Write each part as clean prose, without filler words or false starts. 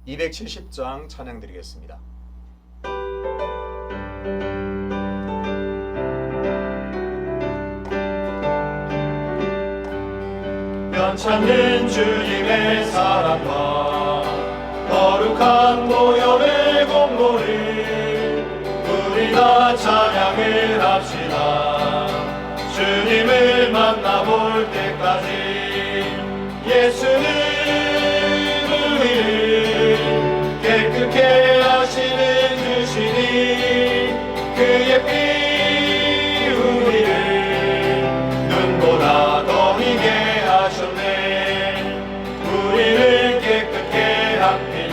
270장 찬양 드리겠습니다. 변찮는 주님의 사랑과 거룩한 보혈의 공로를 우리 다 찬양을 합시다. 주님을 만나볼 때까지 예수는 우리를 깨끗게 하시는 주시니 그의 피 우리를 눈보다 더 희게 하셨네. 우리를 깨끗게 하기를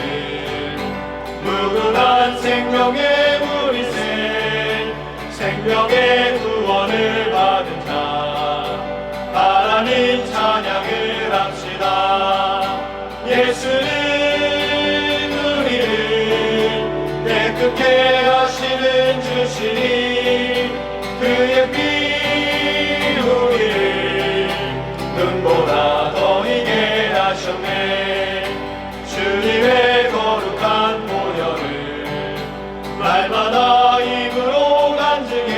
무궁한 생명의 물이새 생명의 구원을 받은 자 하나님 찬양을 합시다. 예수는 우리를 깨끗게 하시는 주시니 그의 피 우리를 눈보다 더 희게 하셨네. 주님의 거룩한 보혈을 날마다 입으로 간증해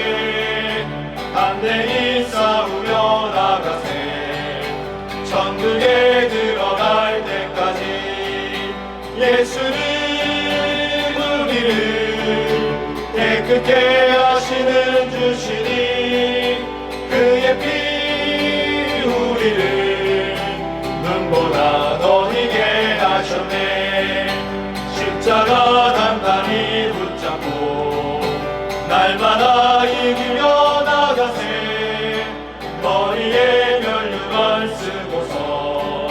담대히 싸우며 나가세. 천국에 들어갈 때까지 예수는 우리를 깨끗게 하시는 주시니 그의 피 우리를 눈보다 더 희게 하셨네. 십자가 단단히 붙잡고 날마다 이기며 나가세. 머리에 면류관 쓰고서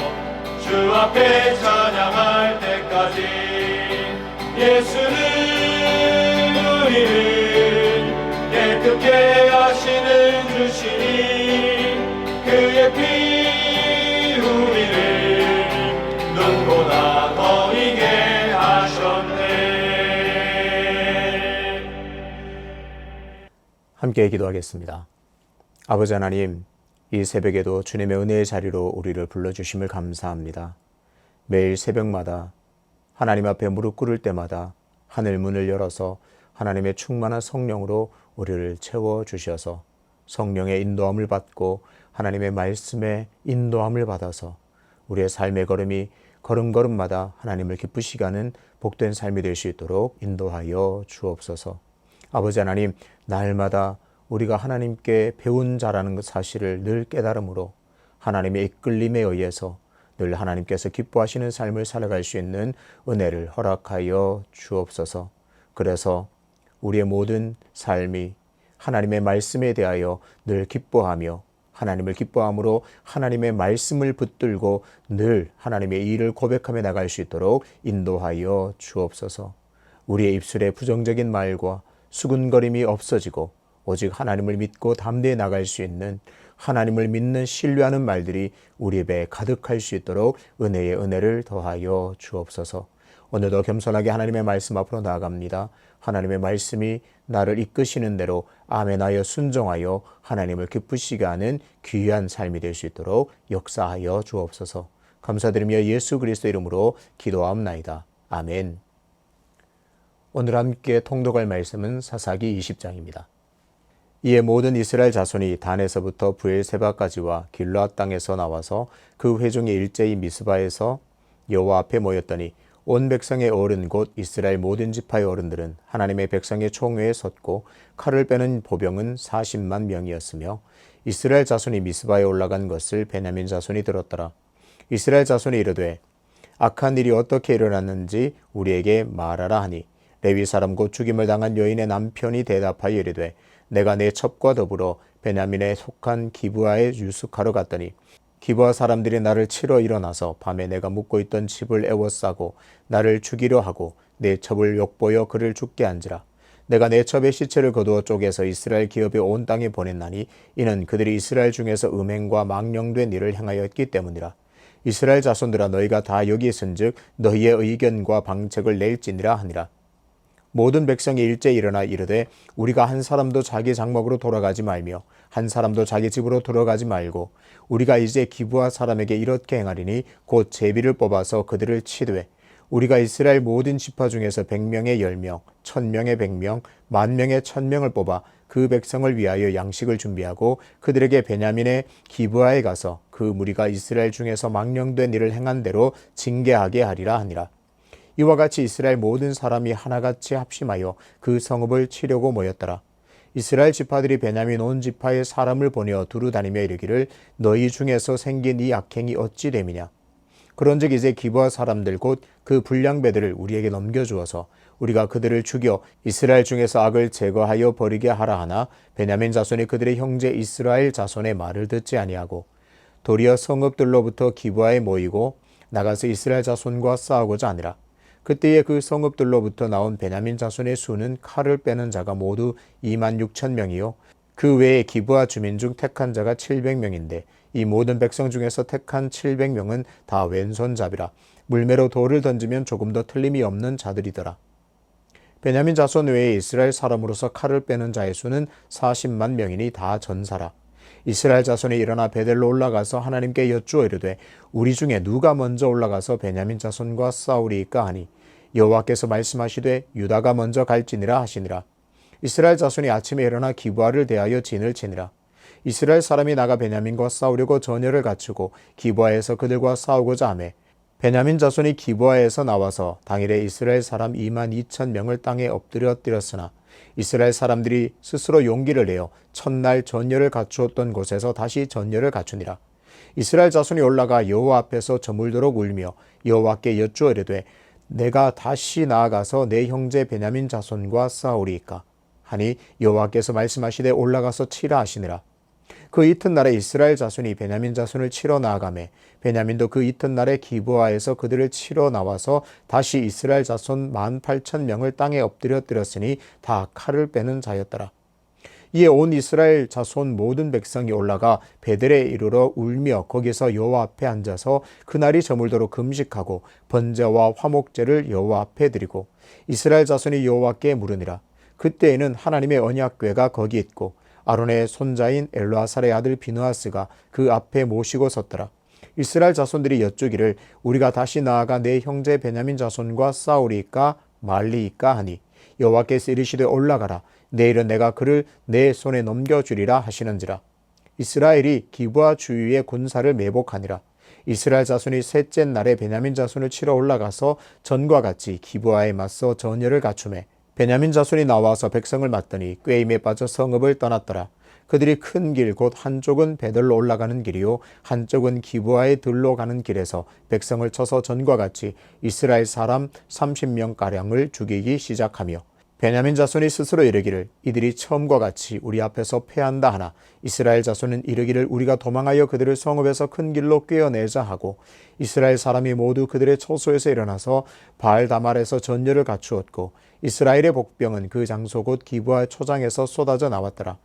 주 앞에 찬양할 때까지 예수는 우리를 깨끗게 하시는 주시니 그의 피 우리를 눈보다 더 희게 하셨네. 함께 기도하겠습니다. 아버지 하나님, 이 새벽에도 주님의 은혜의 자리로 우리를 불러주심을 감사합니다. 매일 새벽마다 하나님 앞에 무릎 꿇을 때마다 하늘 문을 열어서 하나님의 충만한 성령으로 우리를 채워주셔서 성령의 인도함을 받고 하나님의 말씀에 인도함을 받아서 우리의 삶의 걸음이 걸음걸음마다 하나님을 기쁘시게 하는 복된 삶이 될 수 있도록 인도하여 주옵소서. 아버지 하나님, 날마다 우리가 하나님께 배운 자라는 사실을 늘 깨달음으로 하나님의 이끌림에 의해서 늘 하나님께서 기뻐하시는 삶을 살아갈 수 있는 은혜를 허락하여 주옵소서. 그래서 우리의 모든 삶이 하나님의 말씀에 대하여 늘 기뻐하며 하나님을 기뻐함으로 하나님의 말씀을 붙들고 늘 하나님의 일을 고백하며 나갈 수 있도록 인도하여 주옵소서. 우리의 입술에 부정적인 말과 수군거림이 없어지고 오직 하나님을 믿고 담대히 나갈 수 있는 하나님을 믿는 신뢰하는 말들이 우리 입에 가득할 수 있도록 은혜의 은혜를 더하여 주옵소서. 오늘도 겸손하게 하나님의 말씀 앞으로 나아갑니다. 하나님의 말씀이 나를 이끄시는 대로 아멘하여 순종하여 하나님을 기쁘시게 하는 귀한 삶이 될 수 있도록 역사하여 주옵소서. 감사드리며 예수 그리스도 이름으로 기도하옵나이다. 아멘. 오늘 함께 통독할 말씀은 사사기 20장입니다. 이에 모든 이스라엘 자손이 단에서부터 브엘세바까지와 길르앗 땅에서 나와서 그 회중이 일제히 미스바에서 여호와 앞에 모였더니 온 백성의 어른 곧 이스라엘 모든 지파의 어른들은 하나님의 백성의 총회에 섰고 칼을 빼는 보병은 40만 명이었으며 이스라엘 자손이 미스바에 올라간 것을 베냐민 자손이 들었더라. 이스라엘 자손이 이르되 악한 일이 어떻게 일어났는지 우리에게 말하라 하니 레위 사람 곧 죽임을 당한 여인의 남편이 대답하여 이르되 내가 내 첩과 더불어 베냐민에 속한 기브아에 유숙하러 갔더니 기브아 사람들이 나를 치러 일어나서 밤에 내가 묵고 있던 집을 에워싸고 나를 죽이려 하고 내 첩을 욕보여 그를 죽게 한지라. 내가 내 첩의 시체를 거두어 쪼개서 이스라엘 기업의 온 땅에 보냈나니 이는 그들이 이스라엘 중에서 음행과 망령된 일을 행하였기 때문이라. 이스라엘 자손들아 너희가 다 여기 있은즉 너희의 의견과 방책을 낼지니라 하니라. 모든 백성이 일제히 일어나 이르되 우리가 한 사람도 자기 장막으로 돌아가지 말며 한 사람도 자기 집으로 들어가지 말고 우리가 이제 기브아 사람에게 이렇게 행하리니 곧 제비를 뽑아서 그들을 치되 우리가 이스라엘 모든 지파 중에서 100명의 10명, 1000명의 100명, 10,000명의 1000명을 뽑아 그 백성을 위하여 양식을 준비하고 그들에게 베냐민의 기브아에 가서 그 무리가 이스라엘 중에서 망령된 일을 행한 대로 징계하게 하리라 하니라. 이와 같이 이스라엘 모든 사람이 하나같이 합심하여 그 성읍을 치려고 모였더라. 이스라엘 지파들이 베냐민 온 지파의 사람을 보내어 두루 다니며 이르기를 너희 중에서 생긴 이 악행이 어찌 됨이냐. 그런즉 이제 기브아 사람들 곧 그 불량배들을 우리에게 넘겨주어서 우리가 그들을 죽여 이스라엘 중에서 악을 제거하여 버리게 하라 하나 베냐민 자손이 그들의 형제 이스라엘 자손의 말을 듣지 아니하고 도리어 성읍들로부터 기브아에 모이고 나가서 이스라엘 자손과 싸우고자 하니라. 그때에 그 성읍들로부터 나온 베냐민 자손의 수는 칼을 빼는 자가 모두 26,000명이요 그 외에 기브아 주민 중 택한 자가 700명인데 이 모든 백성 중에서 택한 700명은 다 왼손잡이라. 물매로 돌을 던지면 조금 더 틀림이 없는 자들이더라. 베냐민 자손 외에 이스라엘 사람으로서 칼을 빼는 자의 수는 40만 명이니 다 전사라. 이스라엘 자손이 일어나 베델로 올라가서 하나님께 여쭈어 이르되 우리 중에 누가 먼저 올라가서 베냐민 자손과 싸우리이까 하니 여호와께서 말씀하시되 유다가 먼저 갈지니라 하시니라. 이스라엘 자손이 아침에 일어나 기브아를 대하여 진을 치니라. 이스라엘 사람이 나가 베냐민과 싸우려고 전열을 갖추고 기브아에서 그들과 싸우고자 하매 베냐민 자손이 기브아에서 나와서 당일에 이스라엘 사람 22,000명을 땅에 엎드려뜨렸으나 이스라엘 사람들이 스스로 용기를 내어 첫날 전열을 갖추었던 곳에서 다시 전열을 갖추니라. 이스라엘 자손이 올라가 여호와 앞에서 저물도록 울며 여호와께 여쭈어 이르되 내가 다시 나아가서 내 형제 베냐민 자손과 싸우리이까 하니 여호와께서 말씀하시되 올라가서 치라 하시니라. 그 이튿날에 이스라엘 자손이 베냐민 자손을 치러 나아가매 베냐민도 그 이튿날에 기브아에서 그들을 치러 나와서 다시 이스라엘 자손 18,000명을 땅에 엎드려뜨렸으니 다 칼을 빼는 자였더라. 이에 온 이스라엘 자손 모든 백성이 올라가 베델에 이르러 울며 거기서 여호와 앞에 앉아서 그날이 저물도록 금식하고 번제와 화목제를 여호와 앞에 드리고 이스라엘 자손이 여호와께 물으니라. 그때에는 하나님의 언약궤가 거기 있고 아론의 손자인 엘르아살의 아들 비느하스가 그 앞에 모시고 섰더라. 이스라엘 자손들이 여쭈기를 우리가 다시 나아가 내 형제 베냐민 자손과 싸우리이까 말리이까 하니 여호와께서 이르시되 올라가라. 내일은 내가 그를 내 손에 넘겨주리라 하시는지라. 이스라엘이 기브아 주위의 군사를 매복하니라. 이스라엘 자손이 셋째 날에 베냐민 자손을 치러 올라가서 전과 같이 기브아에 맞서 전열을 갖추매 베냐민 자손이 나와서 백성을 맞더니 꾀임에 빠져 성읍을 떠났더라. 그들이 큰 길 곧 한쪽은 베델로 올라가는 길이요 한쪽은 기브아에 들로 가는 길에서 백성을 쳐서 전과 같이 이스라엘 사람 30명가량을 죽이기 시작하며 베냐민 자손이 스스로 이르기를 이들이 처음과 같이 우리 앞에서 패한다 하나 이스라엘 자손은 이르기를 우리가 도망하여 그들을 성읍에서 큰 길로 꿰어내자 하고 이스라엘 사람이 모두 그들의 처소에서 일어나서 바알다말에서 전열을 갖추었고 이스라엘의 복병은 그 장소 곧 기브아 초장에서 쏟아져 나왔더라.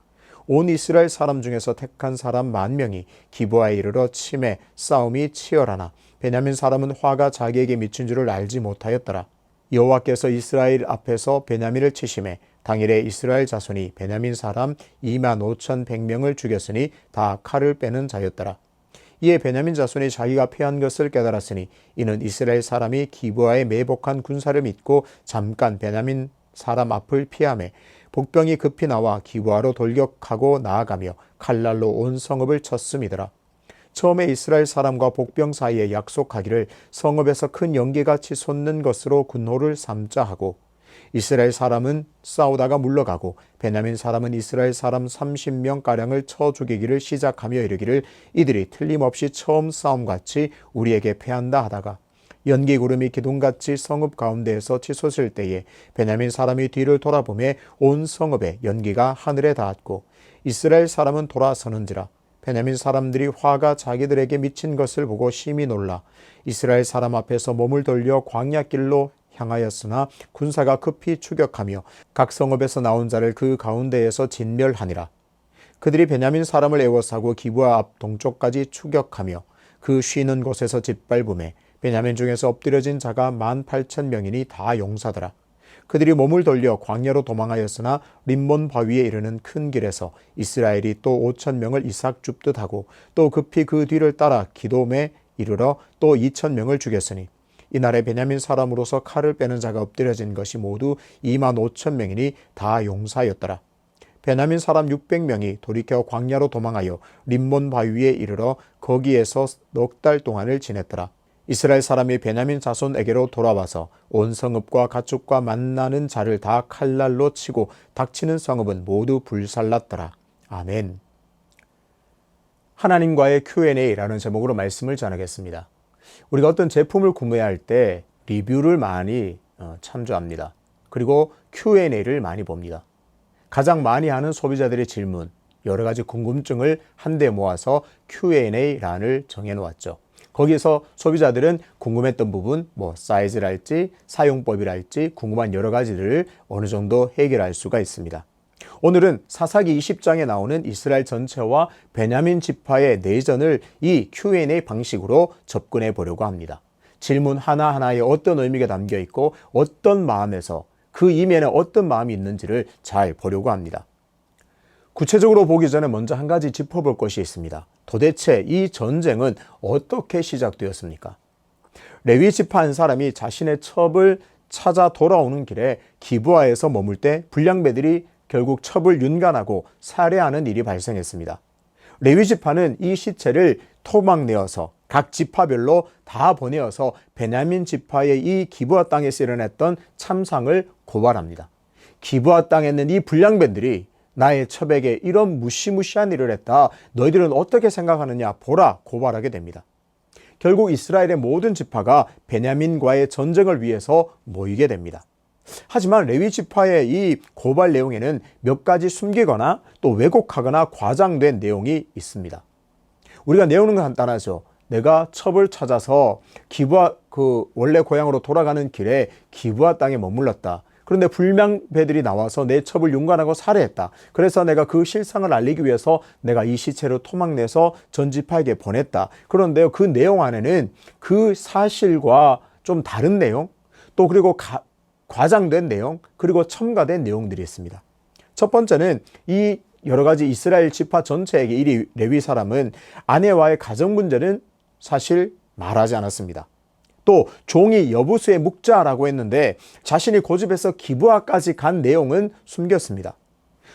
온 이스라엘 사람 중에서 택한 사람 10,000명이 기브아에 이르러 침에 싸움이 치열하나 베냐민 사람은 화가 자기에게 미친 줄을 알지 못하였더라. 여호와께서 이스라엘 앞에서 베냐민을 치심에 당일에 이스라엘 자손이 베냐민 사람 25,100명을 죽였으니 다 칼을 빼는 자였더라. 이에 베냐민 자손이 자기가 패한 것을 깨달았으니 이는 이스라엘 사람이 기브아에 매복한 군사를 믿고 잠깐 베냐민 사람 앞을 피하매 복병이 급히 나와 기브아로 돌격하고 나아가며 칼날로 온 성읍을 쳤음이더라. 처음에 이스라엘 사람과 복병 사이에 약속하기를 성읍에서 큰 연기가 치솟는 것으로 군호를 삼자 하고 이스라엘 사람은 싸우다가 물러가고 베냐민 사람은 이스라엘 사람 30명가량을 쳐 죽이기를 시작하며 이르기를 이들이 틀림없이 처음 싸움같이 우리에게 패한다 하다가 연기 구름이 기둥같이 성읍 가운데에서 치솟을 때에 베냐민 사람이 뒤를 돌아보매 온 성읍에 연기가 하늘에 닿았고 이스라엘 사람은 돌아서는지라. 베냐민 사람들이 화가 자기들에게 미친 것을 보고 심히 놀라 이스라엘 사람 앞에서 몸을 돌려 광야길로 향하였으나 군사가 급히 추격하며 각 성읍에서 나온 자를 그 가운데에서 진멸하니라. 그들이 베냐민 사람을 에워싸고 기브아 앞 동쪽까지 추격하며 그 쉬는 곳에서 짓밟음에 베냐민 중에서 엎드려진 자가 18,000명이니 다 용사더라. 그들이 몸을 돌려 광야로 도망하였으나 림몬 바위에 이르는 큰 길에서 이스라엘이 또 5,000명을 이삭 줍듯 하고 또 급히 그 뒤를 따라 기돔에 이르러 또 2,000명을 죽였으니 이날에 베냐민 사람으로서 칼을 빼는 자가 엎드려진 것이 모두 2만 5천 명이니 다 용사였더라. 베냐민 사람 600명이 돌이켜 광야로 도망하여 림몬 바위에 이르러 거기에서 넉 달 동안을 지냈더라. 이스라엘 사람이 베냐민 자손에게로 돌아와서 온 성읍과 가축과 만나는 자를 다 칼날로 치고 닥치는 성읍은 모두 불살랐더라. 아멘. 하나님과의 Q&A라는 제목으로 말씀을 전하겠습니다. 우리가 어떤 제품을 구매할 때 리뷰를 많이 참조합니다. 그리고 Q&A를 많이 봅니다. 가장 많이 하는 소비자들의 질문, 여러 가지 궁금증을 한데 모아서 Q&A란을 정해놓았죠. 거기서 소비자들은 궁금했던 부분, 사이즈랄지 사용법이랄지 궁금한 여러 가지들을 어느 정도 해결할 수가 있습니다. 오늘은 사사기 20장에 나오는 이스라엘 전체와 베냐민 지파의 내전을 이 Q&A 방식으로 접근해 보려고 합니다. 질문 하나하나에 어떤 의미가 담겨 있고 어떤 마음에서 그 이면에 어떤 마음이 있는지를 잘 보려고 합니다. 구체적으로 보기 전에 먼저 한 가지 짚어볼 것이 있습니다. 도대체 이 전쟁은 어떻게 시작되었습니까? 레위 지파 한 사람이 자신의 첩을 찾아 돌아오는 길에 기브아에서 머물 때 불량배들이 결국 첩을 윤관하고 살해하는 일이 발생했습니다. 레위 지파는 이 시체를 토막내어서 각 지파별로 다 보내어서 베냐민 지파의 이 기브아 땅에서 일어났던 참상을 고발합니다. 기브아 땅에 있는 이 불량배들이 나의 첩에게 이런 무시무시한 일을 했다. 너희들은 어떻게 생각하느냐 보라 고발하게 됩니다. 결국 이스라엘의 모든 지파가 베냐민과의 전쟁을 위해서 모이게 됩니다. 하지만 레위 지파의 이 고발 내용에는 몇 가지 숨기거나 또 왜곡하거나 과장된 내용이 있습니다. 우리가 내용은 간단하죠. 내가 첩을 찾아서 기브아 원래 고향으로 돌아가는 길에 기브아 땅에 머물렀다. 그런데 불량배들이 나와서 내 첩을 윤관하고 살해했다. 그래서 내가 그 실상을 알리기 위해서 내가 이 시체를 토막내서 전 지파에게 보냈다. 그런데요, 그 내용 안에는 그 사실과 좀 다른 내용, 또 그리고 과장된 내용, 그리고 첨가된 내용들이 있습니다. 첫 번째는 이 여러 가지 이스라엘 지파 전체에게 이 레위 사람은 아내와의 가정 문제는 사실 말하지 않았습니다. 또 종이 여부수의 묵자라고 했는데 자신이 고집해서 기브아까지 간 내용은 숨겼습니다.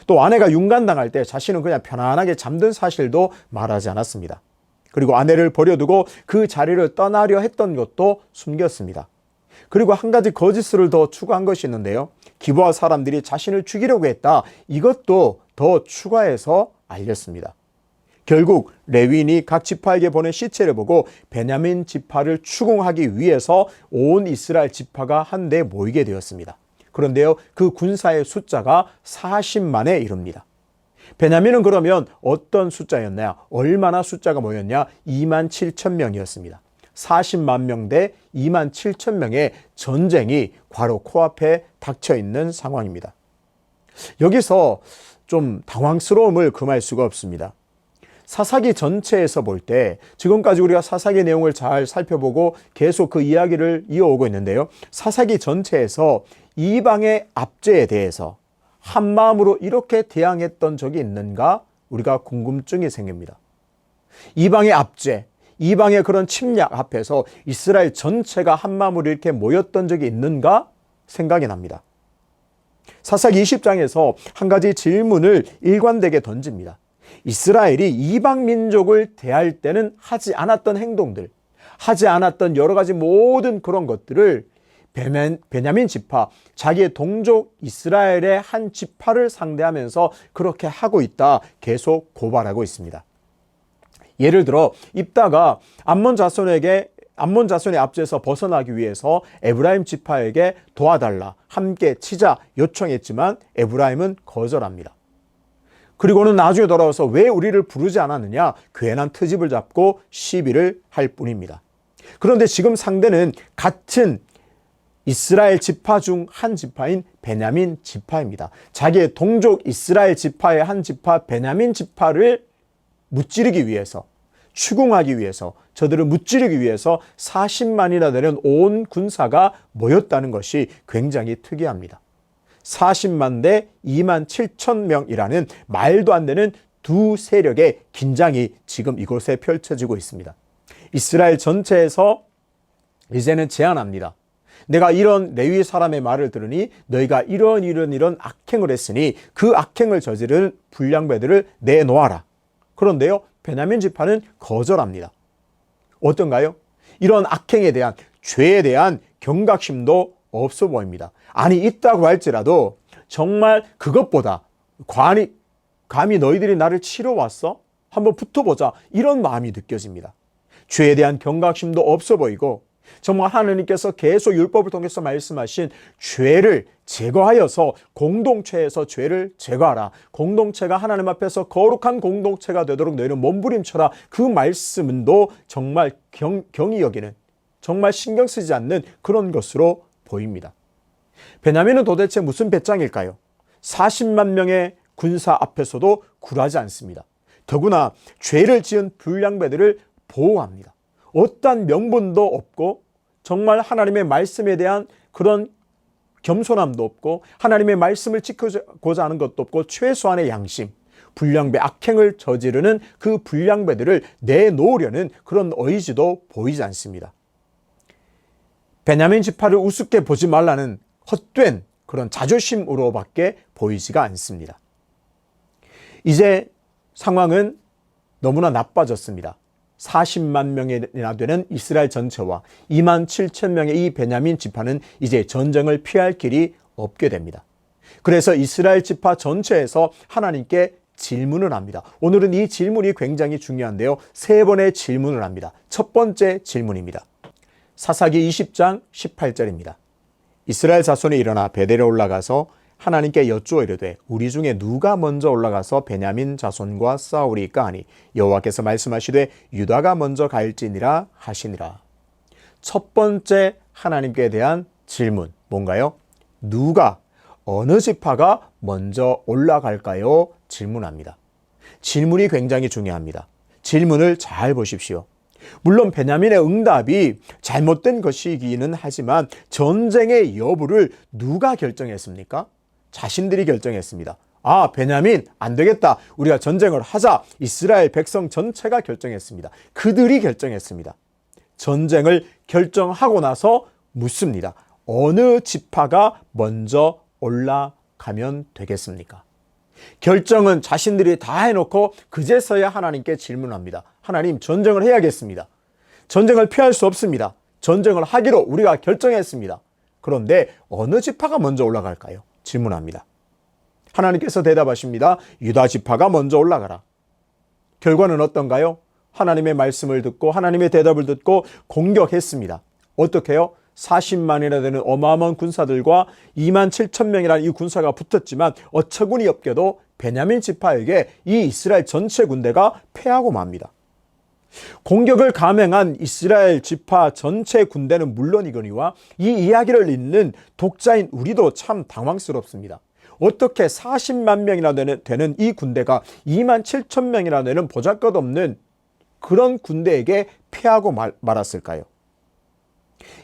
또 아내가 윤관당할 때 자신은 그냥 편안하게 잠든 사실도 말하지 않았습니다. 그리고 아내를 버려두고 그 자리를 떠나려 했던 것도 숨겼습니다. 그리고 한 가지 거짓을 더 추가한 것이 있는데요. 기브아 사람들이 자신을 죽이려고 했다. 이것도 더 추가해서 알렸습니다. 결국 레위인이 각 지파에게 보낸 시체를 보고 베냐민 지파를 추궁하기 위해서 온 이스라엘 지파가 한데 모이게 되었습니다. 그런데요, 그 군사의 숫자가 40만에 이릅니다. 베냐민은 그러면 어떤 숫자였나요? 얼마나 숫자가 모였냐? 2만 7천 명이었습니다. 40만 명 대 2만 7천 명의 전쟁이 바로 코앞에 닥쳐 있는 상황입니다. 여기서 좀 당황스러움을 금할 수가 없습니다. 사사기 전체에서 볼 때 지금까지 우리가 사사기 내용을 잘 살펴보고 계속 그 이야기를 이어오고 있는데요. 사사기 전체에서 이방의 압제에 대해서 한마음으로 이렇게 대항했던 적이 있는가? 우리가 궁금증이 생깁니다. 이방의 압제, 이방의 그런 침략 앞에서 이스라엘 전체가 한마음으로 이렇게 모였던 적이 있는가? 생각이 납니다. 사사기 20장에서 한 가지 질문을 일관되게 던집니다. 이스라엘이 이방 민족을 대할 때는 하지 않았던 행동들, 하지 않았던 여러 가지 모든 그런 것들을 베냐민 지파, 자기의 동족 이스라엘의 한 지파를 상대하면서 그렇게 하고 있다 계속 고발하고 있습니다. 예를 들어 입다가 암몬 자손의 압제에서 벗어나기 위해서 에브라임 지파에게 도와달라, 함께 치자 요청했지만 에브라임은 거절합니다. 그리고는 나중에 돌아와서 왜 우리를 부르지 않았느냐? 괜한 트집을 잡고 시비를 할 뿐입니다. 그런데 지금 상대는 같은 이스라엘 지파 중 한 지파인 베냐민 지파입니다. 자기의 동족 이스라엘 지파의 한 지파 베냐민 지파를 무찌르기 위해서, 추궁하기 위해서, 저들을 무찌르기 위해서 40만이나 되는 온 군사가 모였다는 것이 굉장히 특이합니다. 40만 대 2만 7천 명이라는 말도 안 되는 두 세력의 긴장이 지금 이곳에 펼쳐지고 있습니다. 이스라엘 전체에서 이제는 제안합니다. 내가 이런 레위 사람의 말을 들으니 너희가 이런 악행을 했으니 그 악행을 저지른 불량배들을 내놓아라. 그런데요, 베냐민 지파는 거절합니다. 어떤가요? 이런 악행에 대한, 죄에 대한 경각심도 없어 보입니다. 아니, 있다고 할지라도 정말 그것보다 감히 너희들이 나를 치러 왔어? 한번 붙어보자. 이런 마음이 느껴집니다. 죄에 대한 경각심도 없어 보이고, 정말 하나님께서 계속 율법을 통해서 말씀하신 죄를 제거하여서 공동체에서 죄를 제거하라. 공동체가 하나님 앞에서 거룩한 공동체가 되도록 너희는 몸부림쳐라. 그 말씀도 정말 경히 여기는, 정말 신경 쓰지 않는 그런 것으로 보입니다. 베냐민은 도대체 무슨 배짱일까요? 40만 명의 군사 앞에서도 굴하지 않습니다. 더구나 죄를 지은 불량배들을 보호합니다. 어떠한 명분도 없고 정말 하나님의 말씀에 대한 그런 겸손함도 없고 하나님의 말씀을 지키고자 하는 것도 없고 최소한의 양심, 불량배, 악행을 저지르는 그 불량배들을 내놓으려는 그런 의지도 보이지 않습니다. 베냐민 지파를 우습게 보지 말라는 헛된 그런 자존심으로밖에 보이지가 않습니다. 이제 상황은 너무나 나빠졌습니다. 40만 명이나 되는 이스라엘 전체와 2만 7천 명의 이 베냐민 지파는 이제 전쟁을 피할 길이 없게 됩니다. 그래서 이스라엘 지파 전체에서 하나님께 질문을 합니다. 오늘은 이 질문이 굉장히 중요한데요. 3번의 질문을 합니다. 첫 번째 질문입니다. 사사기 20장 18절입니다. 이스라엘 자손이 일어나 베델에 올라가서 하나님께 여쭈어 이르되 우리 중에 누가 먼저 올라가서 베냐민 자손과 싸우리까 하니 여호와께서 말씀하시되 유다가 먼저 갈지니라 하시니라. 첫 번째 하나님께 대한 질문 뭔가요? 누가, 어느 지파가 먼저 올라갈까요? 질문합니다. 질문이 굉장히 중요합니다. 질문을 잘 보십시오. 물론 베냐민의 응답이 잘못된 것이기는 하지만 전쟁의 여부를 누가 결정했습니까? 자신들이 결정했습니다. 아, 베냐민 안 되겠다. 우리가 전쟁을 하자. 이스라엘 백성 전체가 결정했습니다. 그들이 결정했습니다. 전쟁을 결정하고 나서 묻습니다. 어느 지파가 먼저 올라가면 되겠습니까? 결정은 자신들이 다 해놓고 그제서야 하나님께 질문합니다. 하나님, 전쟁을 해야겠습니다. 전쟁을 피할 수 없습니다. 전쟁을 하기로 우리가 결정했습니다. 그런데 어느 지파가 먼저 올라갈까요? 질문합니다. 하나님께서 대답하십니다. 유다 지파가 먼저 올라가라. 결과는 어떤가요? 하나님의 말씀을 듣고 하나님의 대답을 듣고 공격했습니다. 어떻게 해요? 40만이나 되는 어마어마한 군사들과 2만 7천 명이라는 이 군사가 붙었지만 어처구니 없게도 베냐민 지파에게 이 이스라엘 전체 군대가 패하고 맙니다. 공격을 감행한 이스라엘 지파 전체 군대는 물론이거니와 이 이야기를 읽는 독자인 우리도 참 당황스럽습니다. 어떻게 40만 명이나 되는 이 군대가 2만 7천 명이나 되는 보잘것없는 그런 군대에게 패하고 말았을까요?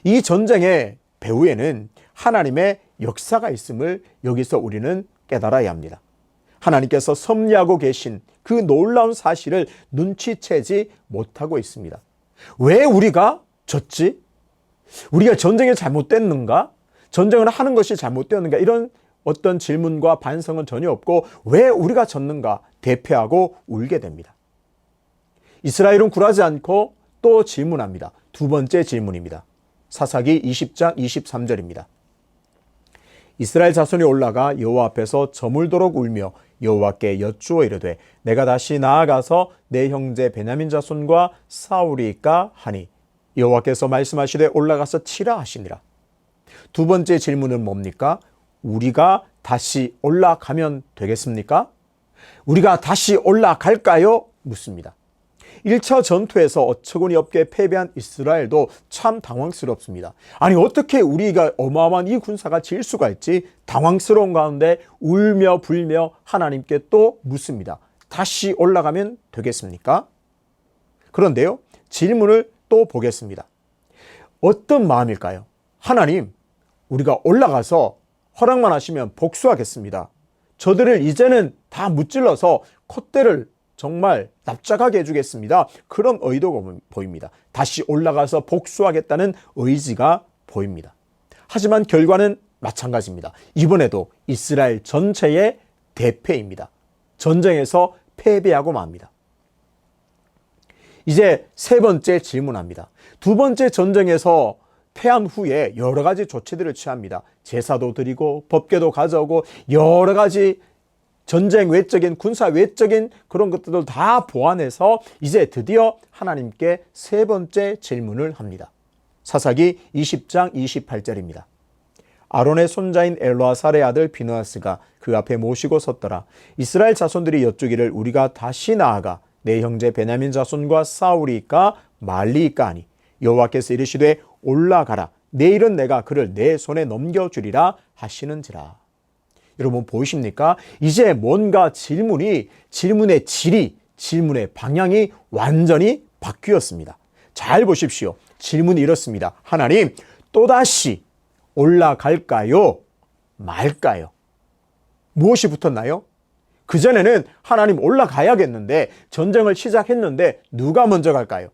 이 전쟁의 배후에는 하나님의 역사가 있음을 여기서 우리는 깨달아야 합니다. 하나님께서 섭리하고 계신 그 놀라운 사실을 눈치채지 못하고 있습니다. 왜 우리가 졌지? 우리가 전쟁에 잘못됐는가? 전쟁을 하는 것이 잘못되었는가? 이런 어떤 질문과 반성은 전혀 없고 왜 우리가 졌는가? 대패하고 울게 됩니다. 이스라엘은 굴하지 않고 또 질문합니다. 두 번째 질문입니다. 사사기 20장 23절입니다. 이스라엘 자손이 올라가 여호와 앞에서 저물도록 울며 여호와께 여쭈어 이르되 내가 다시 나아가서 내 형제 베냐민 자손과 싸우리까 하니 여호와께서 말씀하시되 올라가서 치라 하시니라. 두 번째 질문은 뭡니까? 우리가 다시 올라가면 되겠습니까? 우리가 다시 올라갈까요? 묻습니다. 1차 전투에서 어처구니 없게 패배한 이스라엘도 참 당황스럽습니다. 아니, 어떻게 우리가 어마어마한 이 군사가 질 수가 있지? 당황스러운 가운데 울며 불며 하나님께 또 묻습니다. 다시 올라가면 되겠습니까? 그런데요, 질문을 또 보겠습니다. 어떤 마음일까요? 하나님, 우리가 올라가서 허락만 하시면 복수하겠습니다. 저들을 이제는 다 무찔러서 콧대를 정말 납작하게 해주겠습니다. 그런 의도가 보입니다. 다시 올라가서 복수하겠다는 의지가 보입니다. 하지만 결과는 마찬가지입니다. 이번에도 이스라엘 전체의 대패입니다. 전쟁에서 패배하고 맙니다. 이제 세 번째 질문합니다. 두 번째 전쟁에서 패한 후에 여러 가지 조치들을 취합니다. 제사도 드리고 법궤도 가져오고 여러 가지 전쟁 외적인 군사 외적인 그런 것들을 다 보완해서 이제 드디어 하나님께 세 번째 질문을 합니다. 사사기 20장 28절입니다. 아론의 손자인 엘르아살의 아들 비느하스가 그 앞에 모시고 섰더라. 이스라엘 자손들이 여쭈기를 우리가 다시 나아가 내 형제 베냐민 자손과 싸우리까 말리까 하니 여호와께서 이르시되 올라가라. 내일은 내가 그를 내 손에 넘겨주리라 하시는지라. 여러분 보이십니까? 이제 뭔가 질문의 질이, 질문의 방향이 완전히 바뀌었습니다. 잘 보십시오. 질문이 이렇습니다. 하나님, 또다시 올라갈까요? 말까요? 무엇이 붙었나요? 그전에는 하나님 올라가야겠는데 전쟁을 시작했는데 누가 먼저 갈까요?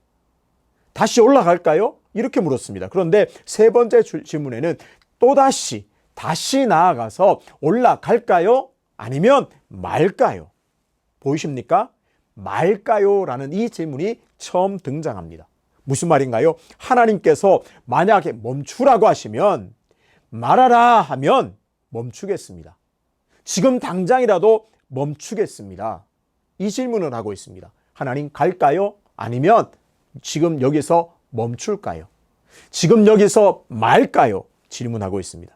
다시 올라갈까요? 이렇게 물었습니다. 그런데 세 번째 질문에는 또다시 다시 나아가서 올라갈까요? 아니면 말까요? 보이십니까? 말까요? 라는 이 질문이 처음 등장합니다. 무슨 말인가요? 하나님께서 만약에 멈추라고 하시면 말하라 하면 멈추겠습니다. 지금 당장이라도 멈추겠습니다. 이 질문을 하고 있습니다. 하나님 갈까요? 아니면 지금 여기서 멈출까요? 지금 여기서 말까요? 질문하고 있습니다.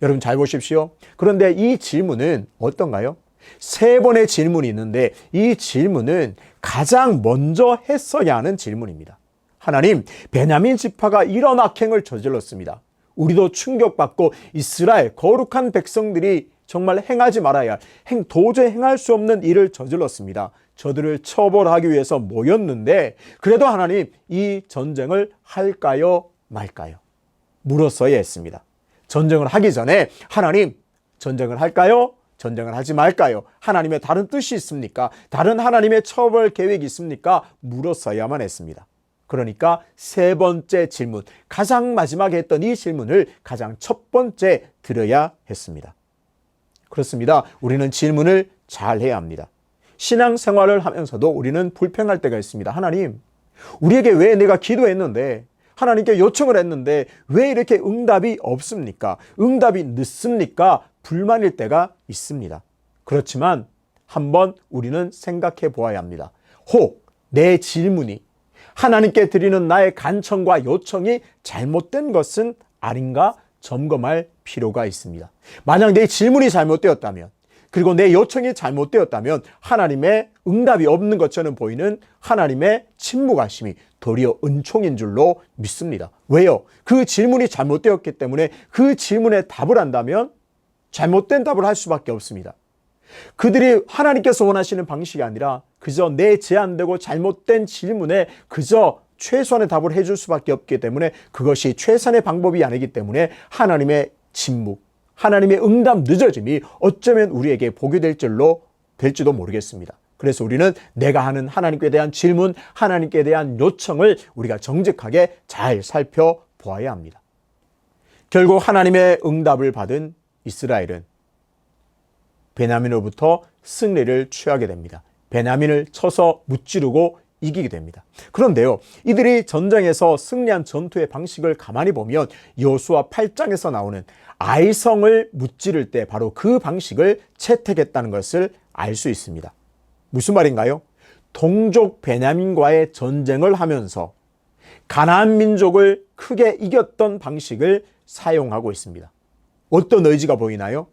여러분 잘 보십시오. 그런데 이 질문은 어떤가요? 세 번의 질문이 있는데 이 질문은 가장 먼저 했어야 하는 질문입니다. 하나님, 베냐민 지파가 이런 악행을 저질렀습니다. 우리도 충격받고 이스라엘 거룩한 백성들이 정말 행하지 말아야 할 도저히 행할 수 없는 일을 저질렀습니다. 저들을 처벌하기 위해서 모였는데 그래도 하나님 이 전쟁을 할까요 말까요? 물었어야 했습니다. 전쟁을 하기 전에 하나님 전쟁을 할까요? 전쟁을 하지 말까요? 하나님의 다른 뜻이 있습니까? 다른 하나님의 처벌 계획이 있습니까? 물었어야만 했습니다. 그러니까 세 번째 질문, 가장 마지막에 했던 이 질문을 가장 첫 번째 들어야 했습니다. 그렇습니다. 우리는 질문을 잘 해야 합니다. 신앙생활을 하면서도 우리는 불평할 때가 있습니다. 하나님, 우리에게 왜 내가 기도했는데 하나님께 요청을 했는데 왜 이렇게 응답이 없습니까? 응답이 늦습니까? 불만일 때가 있습니다. 그렇지만 한번 우리는 생각해 보아야 합니다. 혹 내 질문이 하나님께 드리는 나의 간청과 요청이 잘못된 것은 아닌가 점검할 필요가 있습니다. 만약 내 질문이 잘못되었다면 그리고 내 요청이 잘못되었다면 하나님의 응답이 없는 것처럼 보이는 하나님의 침묵하심이 도리어 은총인 줄로 믿습니다. 왜요? 그 질문이 잘못되었기 때문에 그 질문에 답을 한다면 잘못된 답을 할 수밖에 없습니다. 그들이 하나님께서 원하시는 방식이 아니라 그저 내 제한되고 잘못된 질문에 그저 최소한의 답을 해줄 수밖에 없기 때문에 그것이 최선의 방법이 아니기 때문에 하나님의 침묵, 하나님의 응답 늦어짐이 어쩌면 우리에게 복이 될지도 모르겠습니다. 그래서 우리는 내가 하는 하나님께 대한 질문, 하나님께 대한 요청을 우리가 정직하게 잘 살펴보아야 합니다. 결국 하나님의 응답을 받은 이스라엘은 베냐민으로부터 승리를 취하게 됩니다. 베냐민을 쳐서 무찌르고 이기게 됩니다. 그런데요, 이들이 전쟁에서 승리한 전투의 방식을 가만히 보면 여호수아 8장에서 나오는 아이성을 무찌를 때 바로 그 방식을 채택했다는 것을 알 수 있습니다. 무슨 말인가요? 동족 베냐민과의 전쟁을 하면서 가나안 민족을 크게 이겼던 방식을 사용하고 있습니다. 어떤 의지가 보이나요?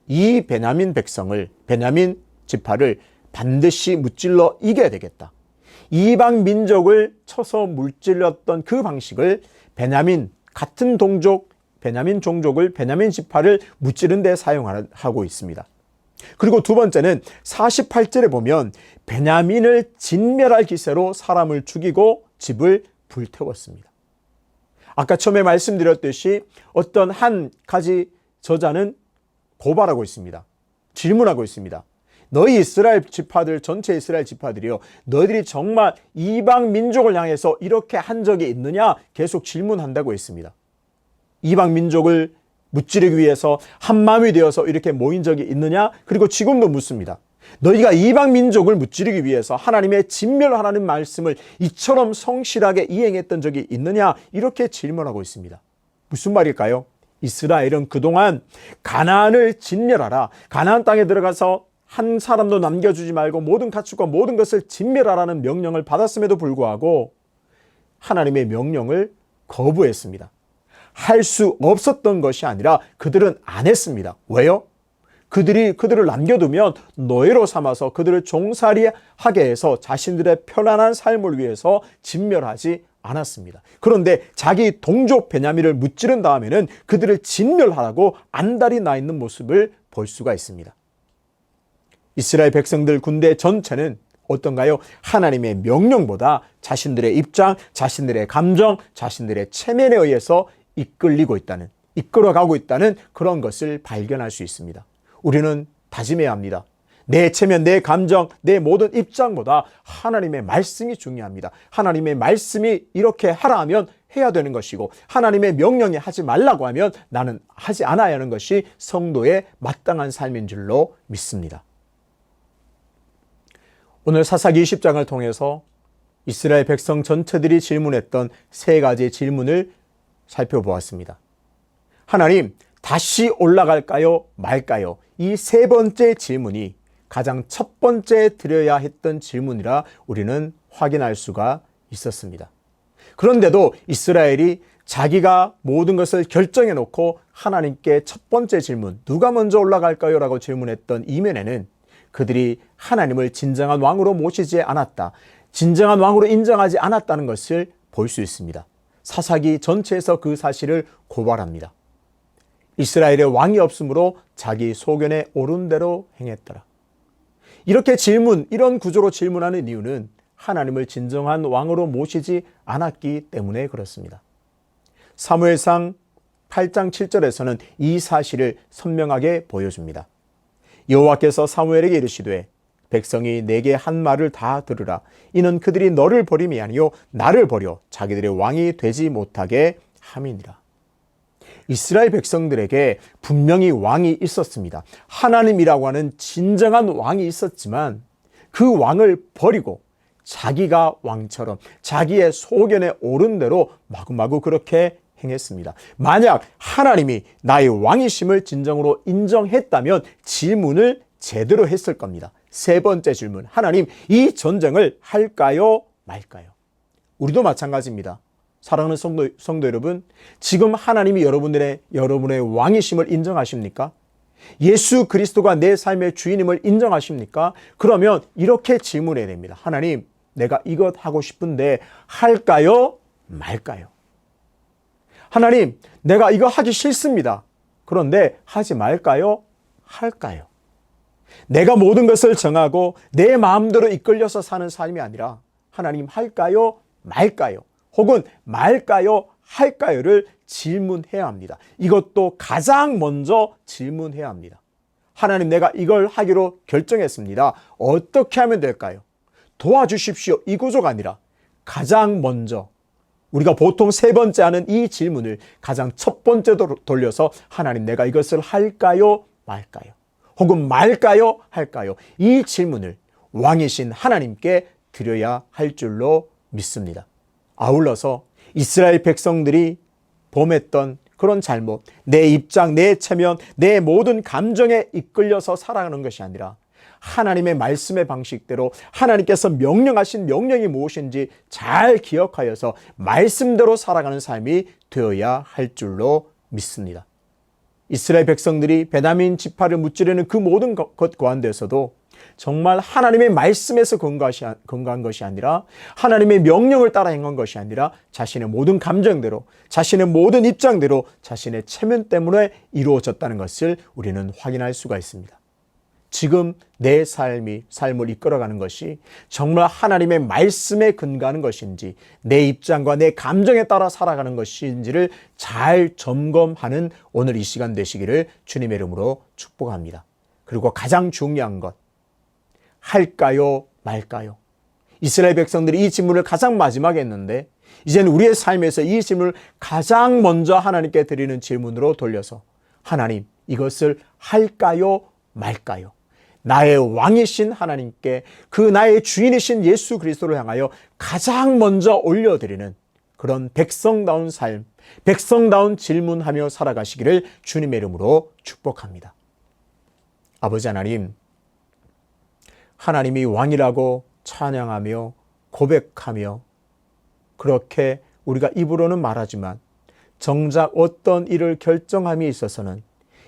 이 베냐민 백성을, 베냐민 지파를 반드시 무찔러 이겨야 되겠다. 이방 민족을 쳐서 물질렀던 그 방식을 베냐민, 같은 동족, 베냐민 종족을, 베냐민 지파를 무찌른 데 사용하고 있습니다. 그리고 두 번째는 48절에 보면 베냐민을 진멸할 기세로 사람을 죽이고 집을 불태웠습니다. 아까 처음에 말씀드렸듯이 어떤 한 가지 저자는 고발하고 있습니다. 질문하고 있습니다. 너희 이스라엘 지파들, 전체 이스라엘 지파들이요, 너희들이 정말 이방 민족을 향해서 이렇게 한 적이 있느냐 계속 질문한다고 했습니다. 이방 민족을 무찌르기 위해서 한마음이 되어서 이렇게 모인 적이 있느냐? 그리고 지금도 묻습니다. 너희가 이방 민족을 무찌르기 위해서 하나님의 진멸하라는 말씀을 이처럼 성실하게 이행했던 적이 있느냐? 이렇게 질문하고 있습니다. 무슨 말일까요? 이스라엘은 그동안 가나안을 진멸하라, 가나안 땅에 들어가서 한 사람도 남겨주지 말고 모든 가축과 모든 것을 진멸하라는 명령을 받았음에도 불구하고 하나님의 명령을 거부했습니다. 할 수 없었던 것이 아니라 그들은 안 했습니다. 왜요? 그들을 남겨두면 노예로 삼아서 그들을 종살이하게 해서 자신들의 편안한 삶을 위해서 진멸하지 않았습니다. 그런데 자기 동족 베냐민을 무찌른 다음에는 그들을 진멸하라고 안달이 나 있는 모습을 볼 수가 있습니다. 이스라엘 백성들 군대 전체는 어떤가요? 하나님의 명령보다 자신들의 입장, 자신들의 감정, 자신들의 체면에 의해서 이끌어가고 있다는 그런 것을 발견할 수 있습니다. 우리는 다짐해야 합니다. 내 체면, 내 감정, 내 모든 입장보다 하나님의 말씀이 중요합니다. 하나님의 말씀이 이렇게 하라 하면 해야 되는 것이고, 하나님의 명령이 하지 말라고 하면 나는 하지 않아야 하는 것이 성도의 마땅한 삶인 줄로 믿습니다. 오늘 사사기 20장을 통해서 이스라엘 백성 전체들이 질문했던 세 가지 질문을 살펴보았습니다. 하나님, 다시 올라갈까요? 말까요? 이 세 번째 질문이 가장 첫 번째 드려야 했던 질문이라 우리는 확인할 수가 있었습니다. 그런데도 이스라엘이 자기가 모든 것을 결정해 놓고 하나님께 첫 번째 질문, 누가 먼저 올라갈까요? 라고 질문했던 이면에는 그들이 하나님을 진정한 왕으로 모시지 않았다, 진정한 왕으로 인정하지 않았다는 것을 볼 수 있습니다. 사사기 전체에서 그 사실을 고발합니다. 이스라엘의 왕이 없으므로 자기 소견에 옳은 대로 행했더라. 이렇게 이런 구조로 질문하는 이유는 하나님을 진정한 왕으로 모시지 않았기 때문에 그렇습니다. 사무엘상 8장 7절에서는 이 사실을 선명하게 보여줍니다. 여호와께서 사무엘에게 이르시되 백성이 내게 한 말을 다 들으라. 이는 그들이 너를 버림이 아니요 나를 버려 자기들의 왕이 되지 못하게 함이니라. 이스라엘 백성들에게 분명히 왕이 있었습니다. 하나님이라고 하는 진정한 왕이 있었지만 그 왕을 버리고 자기가 왕처럼 자기의 소견에 옳은 대로 마구마구 그렇게 행했습니다. 만약 하나님이 나의 왕이심을 진정으로 인정했다면 질문을 제대로 했을 겁니다. 세 번째 질문, 하나님, 이 전쟁을 할까요? 말까요? 우리도 마찬가지입니다. 사랑하는 성도 여러분, 지금 하나님이 여러분의 왕이심을 인정하십니까? 예수 그리스도가 내 삶의 주인임을 인정하십니까? 그러면 이렇게 질문해야 됩니다. 하나님, 내가 이것 하고 싶은데 할까요? 말까요? 하나님, 내가 이거 하기 싫습니다. 그런데 하지 말까요? 할까요? 내가 모든 것을 정하고 내 마음대로 이끌려서 사는 삶이 아니라 하나님, 할까요? 말까요? 혹은 말까요? 할까요를 질문해야 합니다. 이것도 가장 먼저 질문해야 합니다. 하나님, 내가 이걸 하기로 결정했습니다. 어떻게 하면 될까요? 도와주십시오. 이 구조가 아니라 가장 먼저 우리가 보통 세 번째 하는 이 질문을 가장 첫 번째로 돌려서 하나님, 내가 이것을 할까요? 말까요? 혹은 말까요? 할까요? 이 질문을 왕이신 하나님께 드려야 할 줄로 믿습니다. 아울러서 이스라엘 백성들이 범했던 그런 잘못, 내 입장, 내 체면, 내 모든 감정에 이끌려서 살아가는 것이 아니라 하나님의 말씀의 방식대로 하나님께서 명령하신 명령이 무엇인지 잘 기억하여서 말씀대로 살아가는 삶이 되어야 할 줄로 믿습니다. 이스라엘 백성들이 베냐민 지파를 무찌르는 그 모든 것 가운데서도 정말 하나님의 말씀에서 근거한 것이 아니라 하나님의 명령을 따라 행한 것이 아니라 자신의 모든 감정대로, 자신의 모든 입장대로, 자신의 체면 때문에 이루어졌다는 것을 우리는 확인할 수가 있습니다. 지금 내 삶을 이끌어가는 것이 정말 하나님의 말씀에 근거하는 것인지, 내 입장과 내 감정에 따라 살아가는 것인지를 잘 점검하는 오늘 이 시간 되시기를 주님의 이름으로 축복합니다. 그리고 가장 중요한 것, 할까요 말까요? 이스라엘 백성들이 이 질문을 가장 마지막에 했는데 이제는 우리의 삶에서 이 질문을 가장 먼저 하나님께 드리는 질문으로 돌려서 하나님, 이것을 할까요 말까요? 나의 왕이신 하나님께 그 나의 주인이신 예수 그리스도를 향하여 가장 먼저 올려드리는 그런 백성다운 삶, 백성다운 질문하며 살아가시기를 주님의 이름으로 축복합니다. 아버지 하나님, 하나님이 왕이라고 찬양하며 고백하며 그렇게 우리가 입으로는 말하지만 정작 어떤 일을 결정함에 있어서는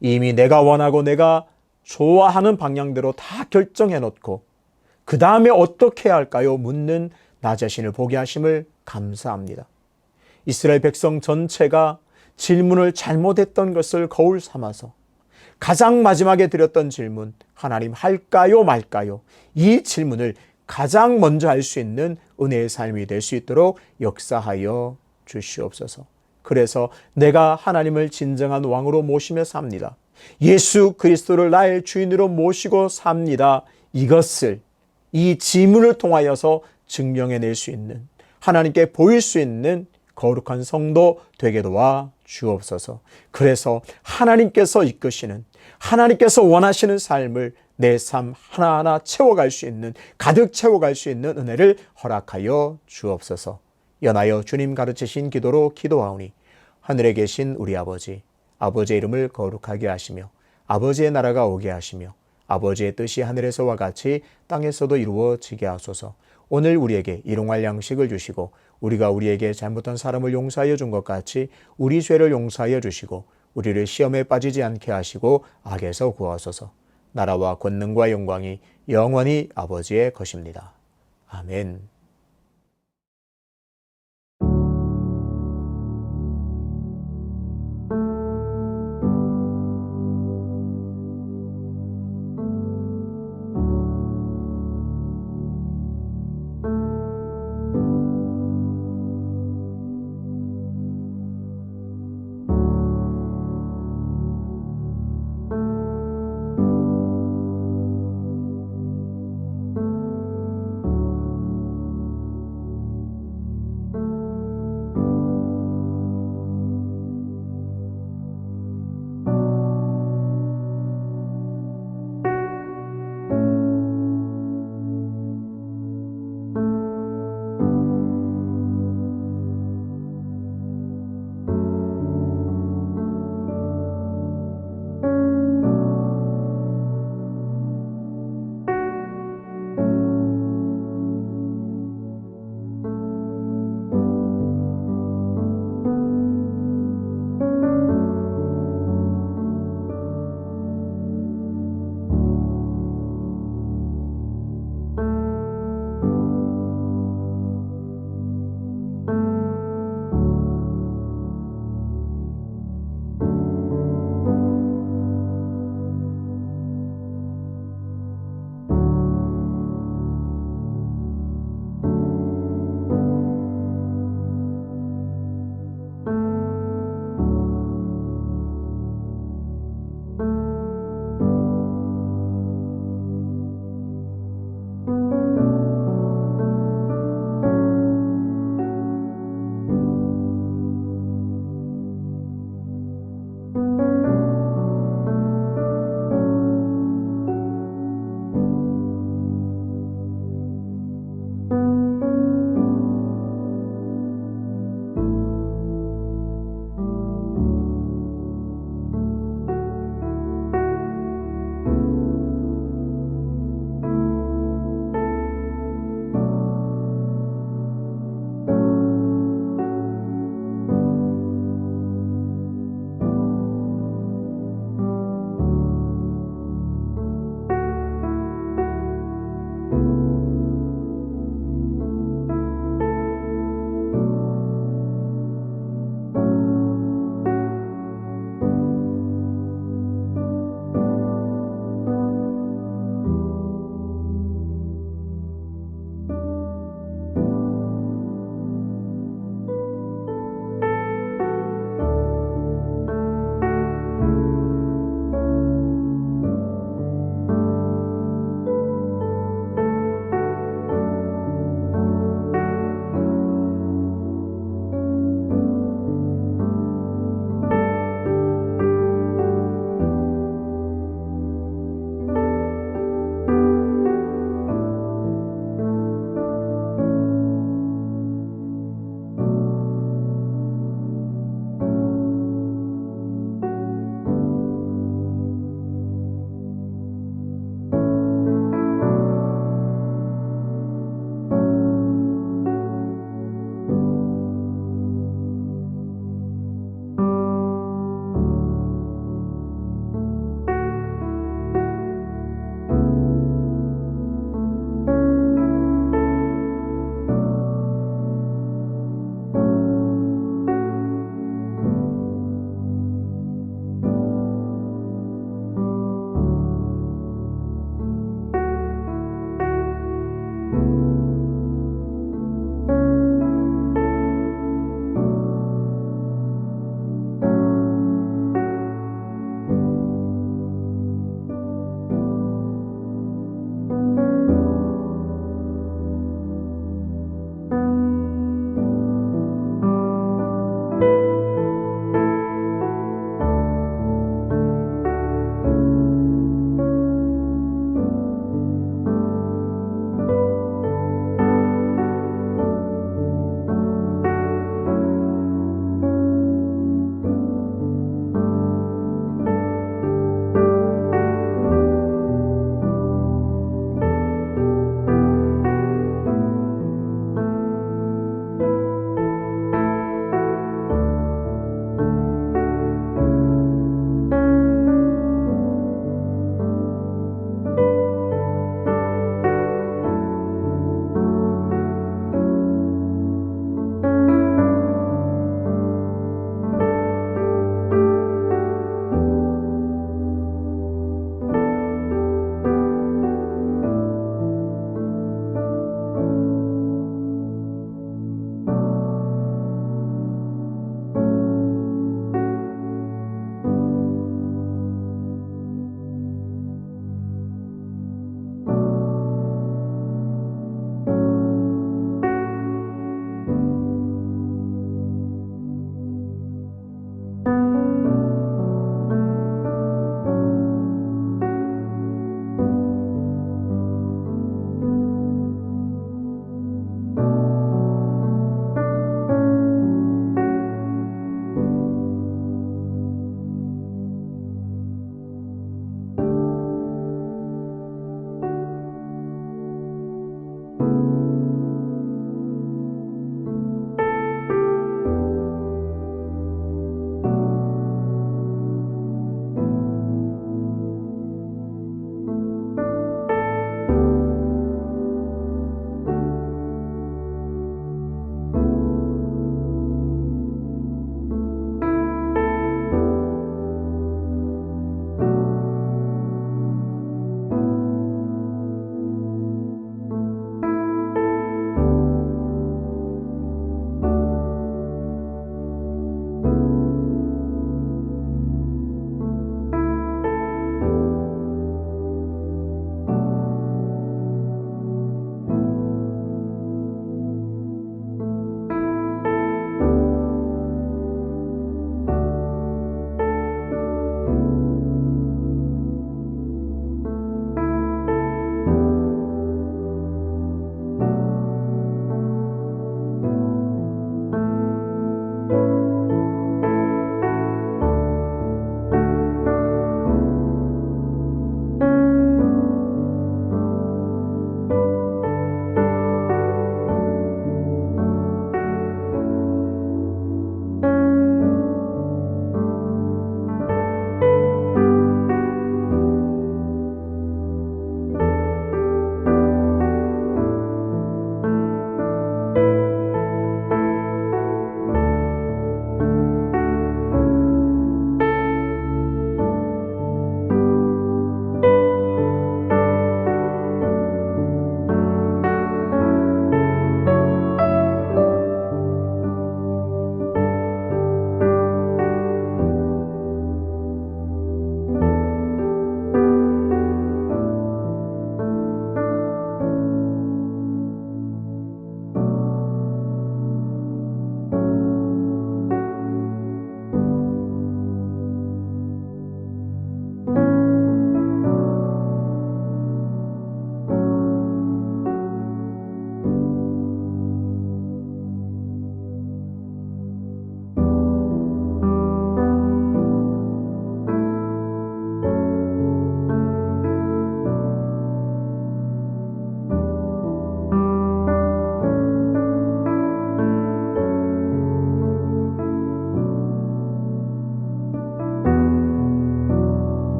이미 내가 원하고 내가 좋아하는 방향대로 다 결정해 놓고 그 다음에 어떻게 해야 할까요? 묻는 나 자신을 보게 하심을 감사합니다. 이스라엘 백성 전체가 질문을 잘못했던 것을 거울 삼아서 가장 마지막에 드렸던 질문, 하나님 할까요 말까요? 이 질문을 가장 먼저 할 수 있는 은혜의 삶이 될 수 있도록 역사하여 주시옵소서. 그래서 내가 하나님을 진정한 왕으로 모시며 삽니다. 예수 그리스도를 나의 주인으로 모시고 삽니다. 이것을 이 지문을 통하여서 증명해낼 수 있는, 하나님께 보일 수 있는 거룩한 성도 되게 도와 주옵소서. 그래서 하나님께서 이끄시는, 하나님께서 원하시는 삶을 내 삶 하나하나 채워갈 수 있는, 가득 채워갈 수 있는 은혜를 허락하여 주옵소서. 연하여 주님 가르치신 기도로 기도하오니 하늘에 계신 우리 아버지, 아버지의 이름을 거룩하게 하시며 아버지의 나라가 오게 하시며 아버지의 뜻이 하늘에서와 같이 땅에서도 이루어지게 하소서. 오늘 우리에게 일용할 양식을 주시고 우리가 우리에게 잘못한 사람을 용서하여 준 것 같이 우리 죄를 용서하여 주시고 우리를 시험에 빠지지 않게 하시고 악에서 구하소서. 나라와 권능과 영광이 영원히 아버지의 것입니다. 아멘.